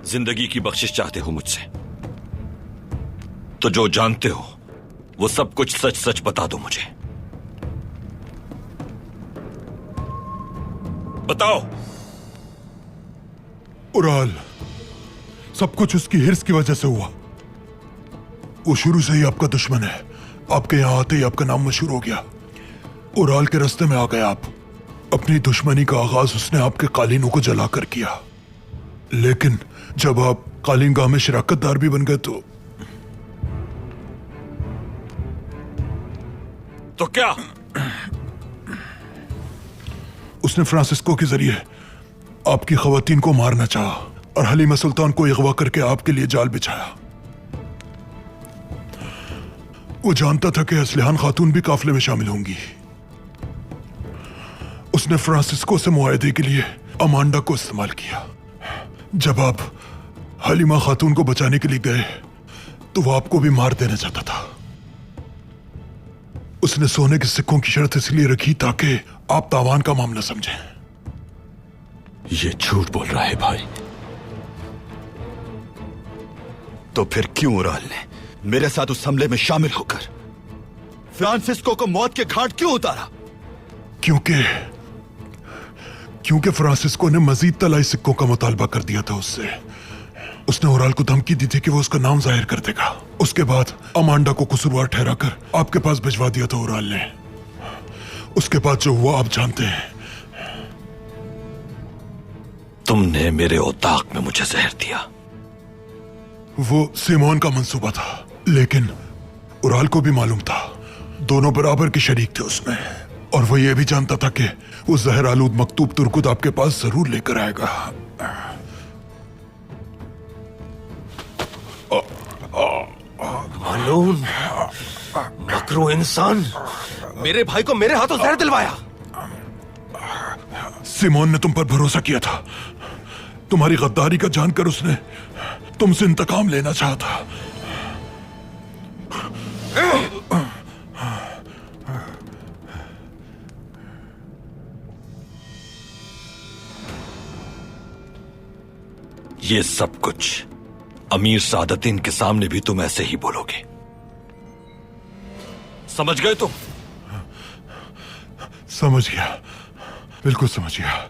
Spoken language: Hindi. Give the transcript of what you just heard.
जिंदगी की बख्शिश चाहते हो मुझसे तो जो जानते हो वो सब कुछ सच सच बता दो मुझे। बताओ। उराल, सब कुछ उसकी हिर्स की वजह से हुआ। वो शुरू से ही आपका दुश्मन है। आपके यहां आते ही आपका नाम मशहूर हो गया। उराल के रास्ते में आ गए आप। अपनी दुश्मनी का आगाज उसने आपके कालीनों को जलाकर किया, लेकिन जब आप कालीनगाह में शराकतदार भी बन गए तो क्या? उसने फ्रांसिस्को के जरिए आपकी खवातीन को मारना चाहा और हलीमा सुल्तान को अगवा करके आपके लिए जाल बिछाया। वो जानता था कि असलिहान खातून भी काफिले में शामिल होंगी। उसने फ्रांसिस्को से मुआहदे के लिए अमांडा को इस्तेमाल किया। जब आप हलीमा खातून को बचाने के लिए गए तो वो आपको भी मार देना चाहता था। उसने सोने के सिक्कों की शर्त इसलिए रखी ताकि आप तावान का मामला समझें। ये झूठ बोल रहा है भाई। तो फिर क्यों उराल ने मेरे साथ उस हमले में शामिल होकर फ्रांसिस्को को मौत के घाट क्यों उतारा? क्योंकि फ्रांसिस्को ने मजीद तलाई सिक्कों का मुतालबा कर दिया था उससे। उसने उराल को धमकी दी थी कि वो उसका नाम जाहिर कर देगा। उसके बाद अमांडा को कसूरवार ठहराकर आपके पास भिजवा दिया था उराल ने। उसके बाद जो हुआ आप जानते हैं। तुमने मेरे औताक में मुझे जहर दिया। वो सिमोन का मंसूबा था, लेकिन उराल को भी मालूम था। दोनों बराबर के शरीक थे उसमें, और वो ये भी जानता था कि वो जहर आलूद मकतूब तुर्कुद आपके पास जरूर लेकर आएगा। मालूम मकरू इंसान, मेरे भाई को मेरे हाथों जहर दिलवाया। सिमोन ने तुम पर भरोसा किया था। तुम्हारी गद्दारी का जानकर उसने तुमसे इंतकाम लेना चाहा था। ये सब कुछ अमीर सादतीन के सामने भी तुम ऐसे ही बोलोगे, समझ गए तुम? समझ गया, बिल्कुल समझ गया।